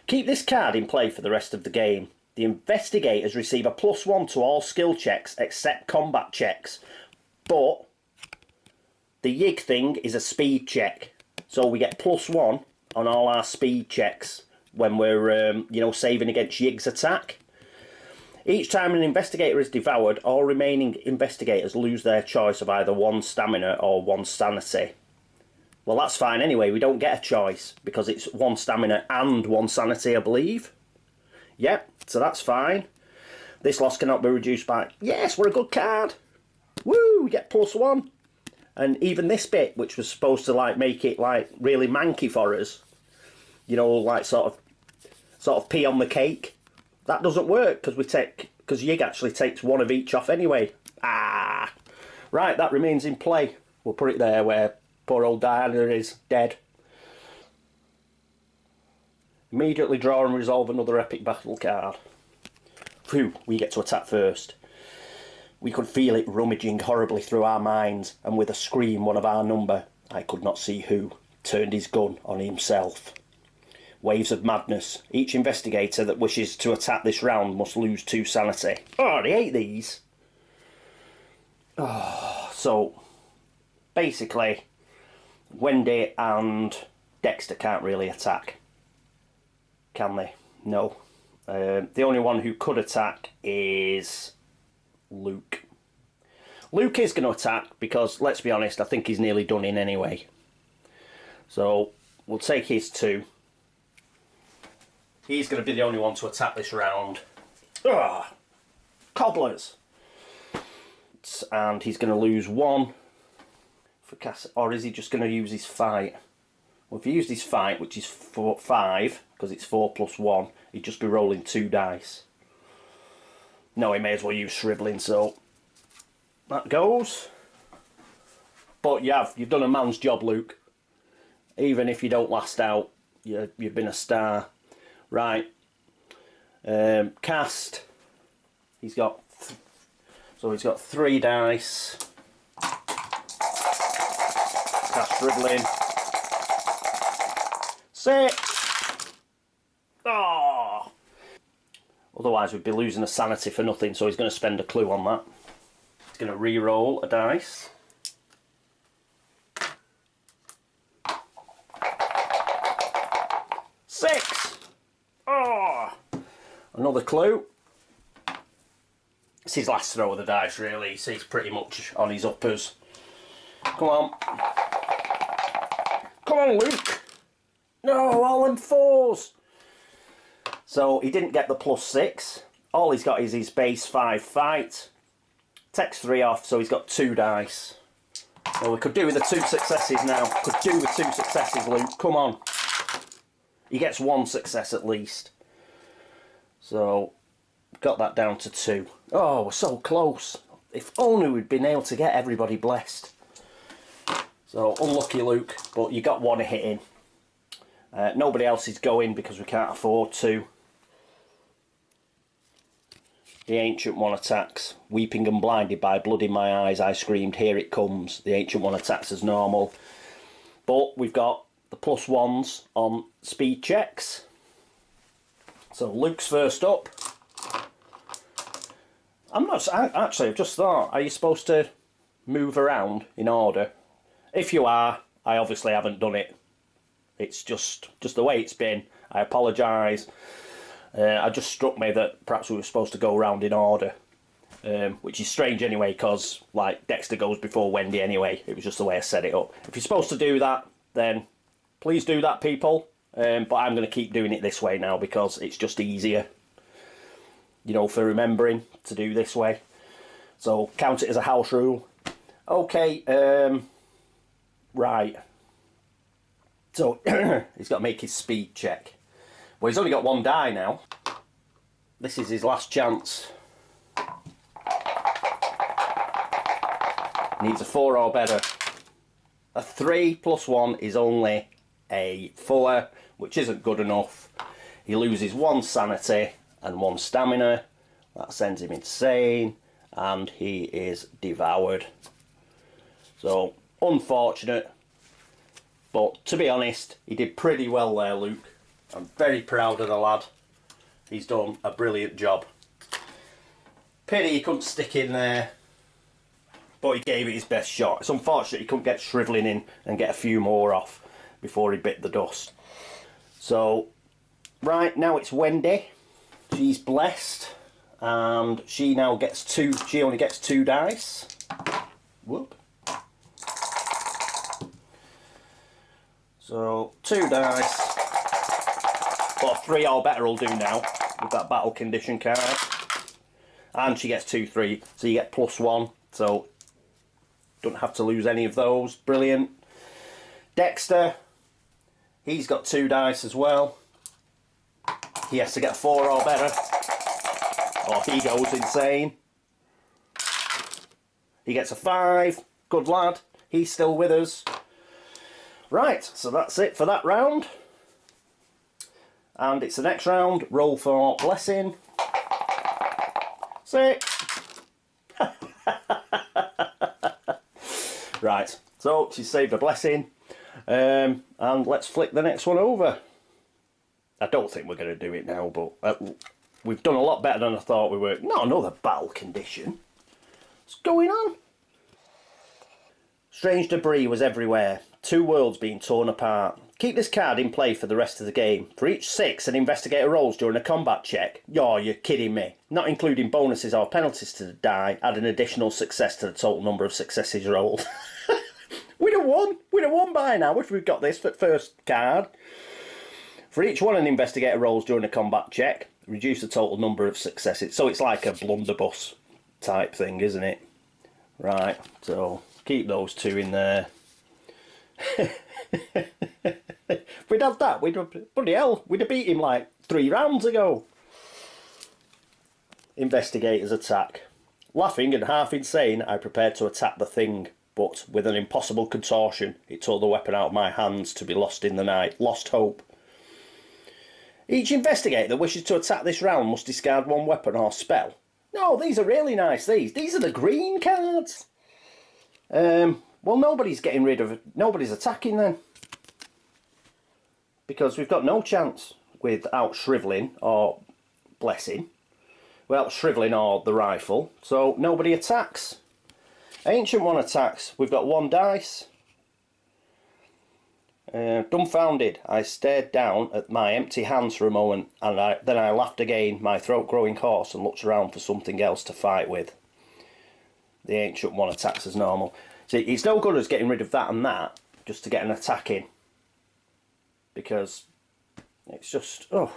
Keep this card in play for the rest of the game. The investigators receive a +1 to all skill checks except combat checks. But the Yig thing is a speed check. So we get +1 on all our speed checks when we're, you know, saving against Yig's attack. Each time an investigator is devoured, all remaining investigators lose their choice of either 1 stamina or 1 sanity. Well, that's fine anyway. We don't get a choice because it's 1 stamina and 1 sanity, I believe. Yep, so that's fine. This loss cannot be reduced by... Yes, we're a good card. Woo, we get +1. And even this bit, which was supposed to like make it like really manky for us, you know, like sort of pea on the cake. That doesn't work because Yig actually takes 1 of each off anyway. Ah, right, that remains in play. We'll put it there where poor old Diana is dead. Immediately draw and resolve another epic battle card. Phew, we get to attack first. We could feel it rummaging horribly through our minds, and with a scream, one of our number, I could not see who, turned his gun on himself. Waves of madness. Each investigator that wishes to attack this round must lose 2 sanity. Oh, they hate these. Oh, so, basically, Wendy and Dexter can't really attack. Can they? No. The only one who could attack is Luke. Luke is going to attack because, let's be honest, I think he's nearly done in anyway. So, we'll take his 2. He's going to be the only one to attack this round. Ugh! Cobblers! And he's going to lose 1 for cast, or is he just going to use his fight? Well, if he used his fight, which is 5, because it's 4 plus 1, he'd just be rolling 2 dice. No, he may as well use shrivelling, so that goes. But you've done a man's job, Luke. Even if you don't last out, you've been a star. Right. Cast. He's got 3 dice. Cast shrivelling. 6. Oh. Otherwise we'd be losing a sanity for nothing, so he's going to spend a clue on that. He's going to re-roll a dice. 6. Oh. Another clue. It's his last throw of the dice, really. So he's pretty much on his uppers. Come on. Come on, Luke. No, all them 4s. So he didn't get the +6. All he's got is his base 5 fight. Takes 3 off, so he's got 2 dice. Well, we could do with the 2 successes now. Could do with 2 successes, Luke. Come on. He gets 1 success at least. So, got that down to 2. Oh, we're so close. If only we'd been able to get everybody blessed. So, unlucky, Luke, but you got 1 hit in. Nobody else is going because we can't afford to. The Ancient One attacks. Weeping and blinded by blood in my eyes, I screamed, here it comes. The Ancient One attacks as normal. But we've got the +1s on speed checks. So Luke's first up. I've just thought, are you supposed to move around in order? If you are, I obviously haven't done it. It's just the way it's been. I apologise. It just struck me that perhaps we were supposed to go around in order. Which is strange anyway, because like Dexter goes before Wendy anyway. It was just the way I set it up. If you're supposed to do that, then please do that, people. But I'm going to keep doing it this way now because it's just easier, you know, for remembering to do this way. So count it as a house rule. Okay, right. So he's got to make his speed check. Well, he's only got 1 die now. This is his last chance. Needs a 4 or better. A 3 + 1 is only a 4, which isn't good enough. He loses 1 sanity and 1 stamina. That sends him insane, and he is devoured. So, unfortunate. But to be honest, he did pretty well there, Luke. I'm very proud of the lad. He's done a brilliant job. Pity he couldn't stick in there, but he gave it his best shot. It's unfortunate he couldn't get shrivelling in and get a few more off before he bit the dust. So, right, now it's Wendy. She's blessed, and she now gets 2, she only gets 2 dice. Whoop. So, 2 dice. But 3 or better will do now with that battle condition card. And she gets 2, 3, so you get +1. So, don't have to lose any of those. Brilliant. Dexter, he's got 2 dice as well. He has to get 4 or better, or he goes insane. He gets a 5. Good lad. He's still with us. Right, so that's it for that round. And it's the next round. Roll for blessing. 6. Right, so she saved a blessing. And let's flick the next one over. I don't think we're going to do it now, but we've done a lot better than I thought we were. Not another battle condition. What's going on? Strange debris was everywhere. 2 worlds being torn apart. Keep this card in play for the rest of the game. For each 6 an investigator rolls during a combat check. You're kidding me. Not including bonuses or penalties to the die, add an additional success to the total number of successes rolled. We'd have won. We'd have won by now if we'd got this for first card. For each one an investigator rolls during a combat check, reduce the total number of successes. So it's like a blunderbuss type thing, isn't it? Right, so keep those 2 in there. If we'd had that, bloody hell, we'd have beat him like 3 rounds ago. Investigators attack. Laughing and half insane, I prepared to attack the thing, but with an impossible contortion, it tore the weapon out of my hands to be lost in the night. Lost hope. Each investigator that wishes to attack this round must discard 1 weapon or spell. No, these are really nice, these are the green cards. Well, nobody's attacking then. Because we've got no chance without shrivelling or blessing. Well, shrivelling or the rifle, so nobody attacks. Ancient one attacks. We've got 1 dice. Dumbfounded, I stared down at my empty hands for a moment, and then I laughed again, my throat growing hoarse, and looked around for something else to fight with. The ancient one attacks as normal. See, it's no good as getting rid of that and that, just to get an attack in. Because it's just, oh,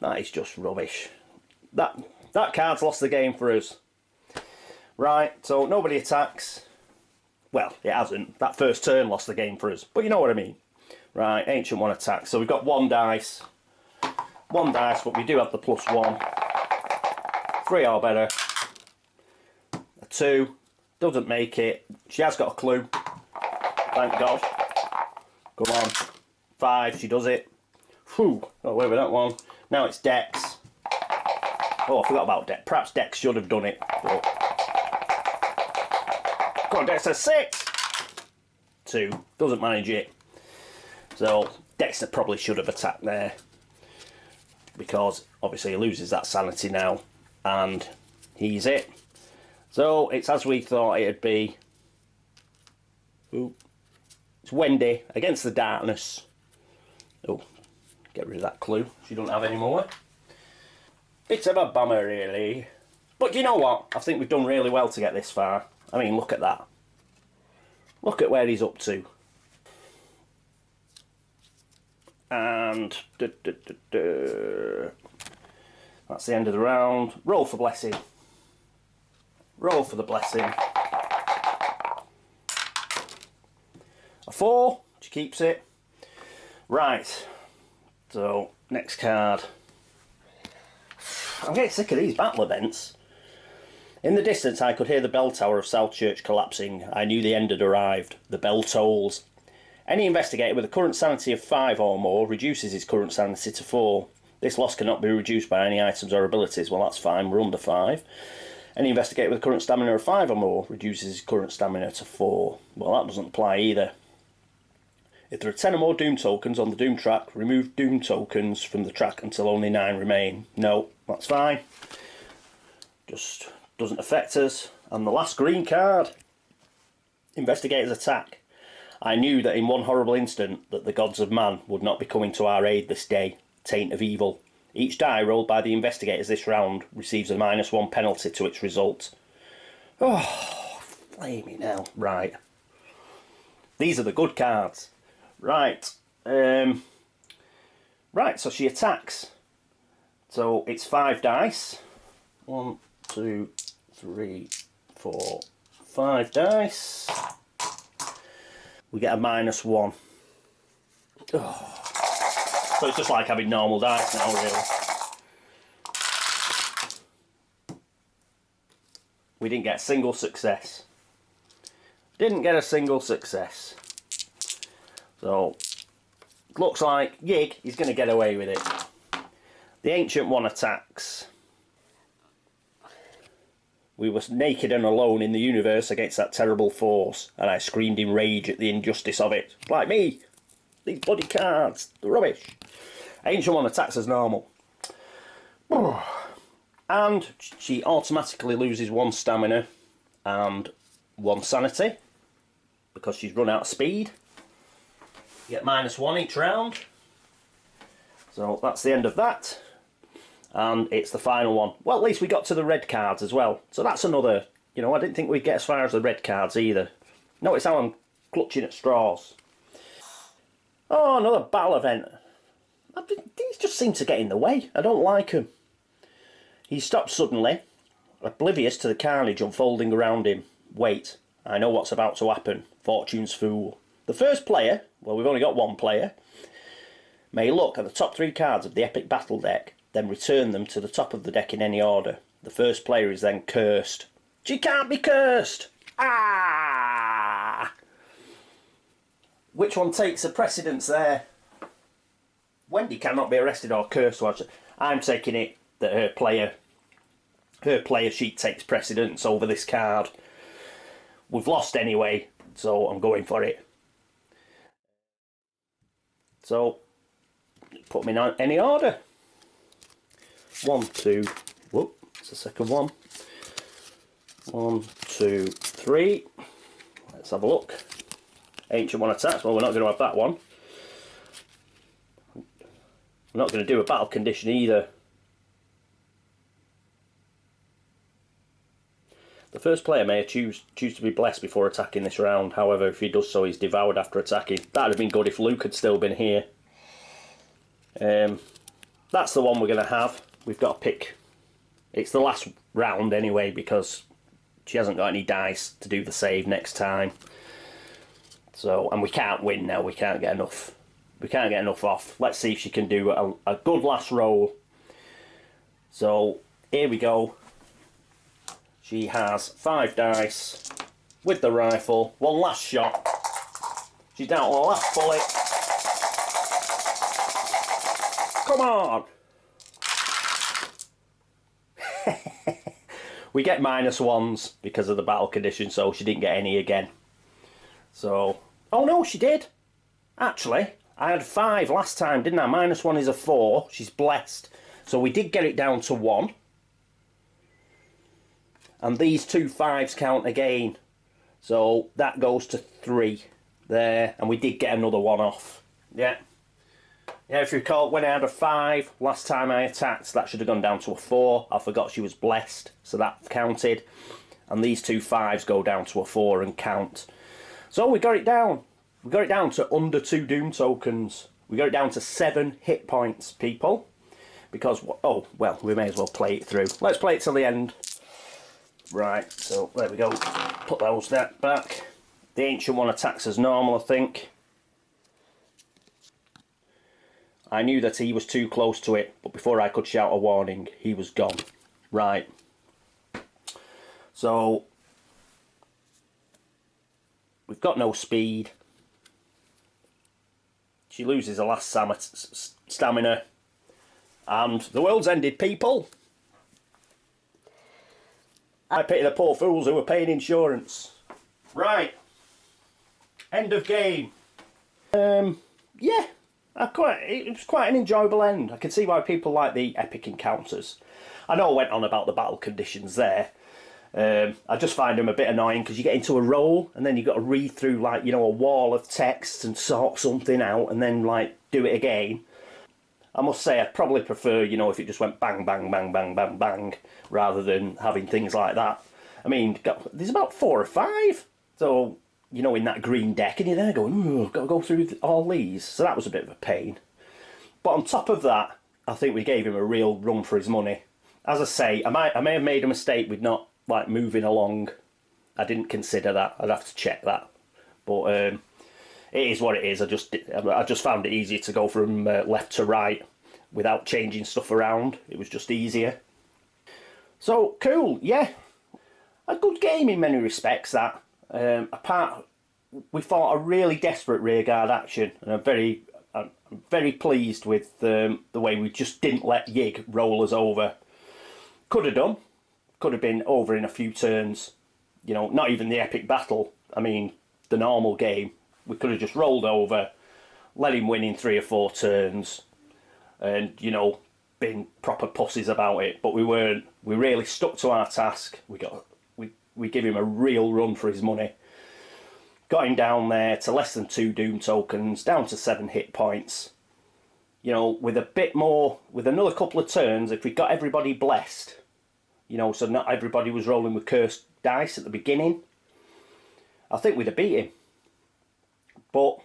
that is just rubbish. That card's lost the game for us. Right, so nobody attacks. Well, it hasn't. That first turn lost the game for us. But you know what I mean. Right, ancient one attacks. So we've got 1 dice. 1 dice, but we do have the +1. 3 or better. A 2. Doesn't make it. She has got a clue. Thank God. Come on. 5, she does it. Whew, got away with that one. Now it's Dex. Oh, I forgot about Dex. Perhaps Dex should have done it. But... Come on, Dexter, 6! 2. Doesn't manage it. So, Dexter probably should have attacked there. Because, obviously, he loses that sanity now. And he's it. So, it's as we thought it'd be. Ooh. It's Wendy against the darkness. Oh, get rid of that clue. She doesn't have any more. Bit of a bummer, really. But you know what? I think we've done really well to get this far. I mean, look at that. Look at where he's up to. And... that's the end of the round. Roll for blessing. Roll for the blessing. A 4. She keeps it. Right. So, next card. I'm getting sick of these battle events. In the distance I could hear the bell tower of South Church collapsing. I knew the end had arrived. The bell tolls. Any investigator with a current sanity of 5 or more reduces his current sanity to 4. This loss cannot be reduced by any items or abilities. Well, that's fine, we're under 5. Any investigator with a current stamina of 5 or more reduces his current stamina to 4. Well, that doesn't apply either. If there are 10 or more Doom tokens on the Doom track, remove Doom tokens from the track until only 9 remain. No, that's fine. Just doesn't affect us. And the last green card. Investigators attack. I knew that in one horrible instant that the gods of man would not be coming to our aid this day. Taint of evil. Each die rolled by the investigators this round receives a -1 penalty to its result. Oh, flaming hell. Right. These are the good cards. Right. Right, so she attacks. So it's 5 dice. 1, 2, 3, 4, 5 dice. We get a -1. Oh. So it's just like having normal dice now, really. We didn't get a single success. Didn't get a single success. So, looks like Yig is going to get away with it. The ancient one attacks. We were naked and alone in the universe against that terrible force, and I screamed in rage at the injustice of it. Like me! These bloody cards! They're rubbish! Ancient one attacks as normal. And she automatically loses 1 stamina and 1 sanity, because she's run out of speed. You get -1 each round. So that's the end of that. And it's the final one. Well, at least we got to the red cards as well. So that's another, you know, I didn't think we'd get as far as the red cards either. Notice how I'm clutching at straws. Oh, another battle event. These just seem to get in the way. I don't like them. He stops suddenly, oblivious to the carnage unfolding around him. Wait, I know what's about to happen. Fortune's fool. The first player, well, we've only got one player, may look at the top 3 cards of the epic battle deck, then return them to the top of the deck in any order. The first player is then cursed. She can't be cursed! Ah! Which one takes the precedence there? Wendy cannot be arrested or cursed. I'm taking it that her player sheet takes precedence over this card. We've lost anyway, so I'm going for it. So, put them in any order. 1, 2, whoop, it's the second one. 1, 2, 3. Let's have a look. Ancient one attacks. Well, we're not going to have that one. We're not going to do a battle condition either. The first player may choose to be blessed before attacking this round. However, if he does so, he's devoured after attacking. That would have been good if Luke had still been here. That's the one we're going to have. We've got to pick. It's the last round anyway, because she hasn't got any dice to do the save next time. So, and we can't win now. We can't get enough. We can't get enough off. Let's see if she can do a good last roll. So here we go. She has 5 dice with the rifle. One last shot. She's down to the last bullet. Come on! We get -1s because of the battle condition, so she didn't get any again. So, oh no, she did. Actually, I had 5 last time, didn't I? -1 is a 4. She's blessed. So we did get it down to 1. And these 2 5s count again. So that goes to 3 there. And we did get another 1 off. Yeah. Yeah, if you recall, when I had a 5 last time I attacked, that should have gone down to a 4. I forgot she was blessed, so that counted. And these 2 5s go down to a 4 and count. So we got it down. We got it down to under 2 doom tokens. We got it down to 7 hit points, people. Because, oh, well, we may as well play it through. Let's play it till the end. Right, so there we go. Put those back. The ancient one attacks as normal, I think. I knew that he was too close to it, but before I could shout a warning, he was gone. Right. So, we've got no speed. She loses her last stamina. And the world's ended, people. I pity the poor fools who are paying insurance. Right. End of game. Yeah. It was quite an enjoyable end. I can see why people like the epic encounters. I know I went on about the battle conditions there. I just find them a bit annoying because you get into a roll and then you've got to read through, like, you know, a wall of text and sort something out and then, like, do it again. I must say I'd probably prefer, you know, if it just went bang, bang, bang, bang, bang, bang, rather than having things like that. I mean, there's about 4 or 5. So, you know, in that green deck, and you're there going, ooh, I've got to go through all these. So that was a bit of a pain. But on top of that, I think we gave him a real run for his money. As I say, I may have made a mistake with not, like, moving along. I didn't consider that. I'd have to check that. But it is what it is. I just found it easier to go from left to right without changing stuff around. It was just easier. So, cool, yeah. A good game in many respects, that. We fought a really desperate rearguard action, and I'm very pleased with the way we just didn't let Yig roll us over. Could have been over in a few turns. You know, not even the epic battle. I mean, the normal game. We could have just rolled over, let him win in 3 or 4 turns, and, you know, been proper pussies about it. But we weren't. We really stuck to our task. We give him a real run for his money. Got him down there to less than 2 doom tokens, down to 7 hit points. You know, with a bit more, with another couple of turns, if we got everybody blessed, you know, so not everybody was rolling with cursed dice at the beginning, I think we'd have beat him. But,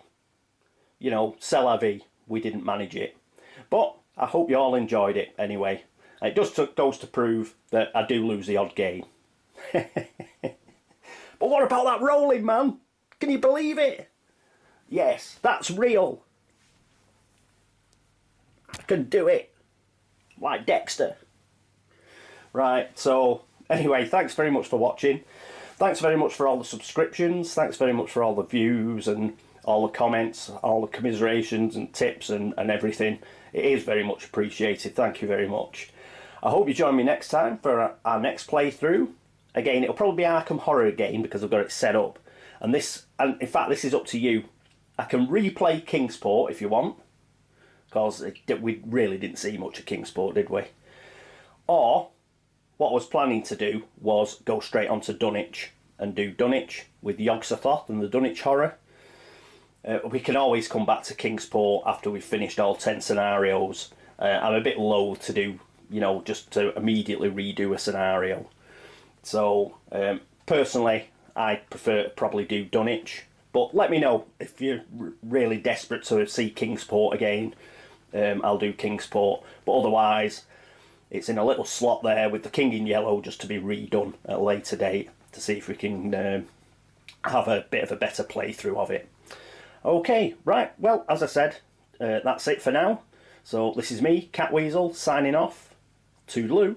you know, c'est la vie, we didn't manage it. But I hope you all enjoyed it anyway. It just goes to prove that I do lose the odd game. But what about that rolling, man? Can you believe it? Yes, that's real. I can do it. Like Dexter. Right, so anyway, thanks very much for watching. Thanks very much for all the subscriptions. Thanks very much for all the views and all the comments, all the commiserations and tips and everything. It is very much appreciated. Thank you very much. I hope you join me next time for our next playthrough. Again, it'll probably be Arkham Horror again because I've got it set up. And in fact, this is up to you. I can replay Kingsport if you want, because we really didn't see much of Kingsport, did we? Or what I was planning to do was go straight onto Dunwich and do Dunwich with Yog-Sothoth and the Dunwich Horror. We can always come back to Kingsport after we've finished all 10 scenarios. I'm a bit loath to do, you know, just to immediately redo a scenario. So, personally, I prefer to probably do Dunwich. But let me know if you're really desperate to see Kingsport again. I'll do Kingsport. But otherwise, it's in a little slot there with the King in Yellow just to be redone at a later date to see if we can have a bit of a better playthrough of it. Okay, right, well, as I said, that's it for now. So this is me, Catweazle, signing off. Toodaloo.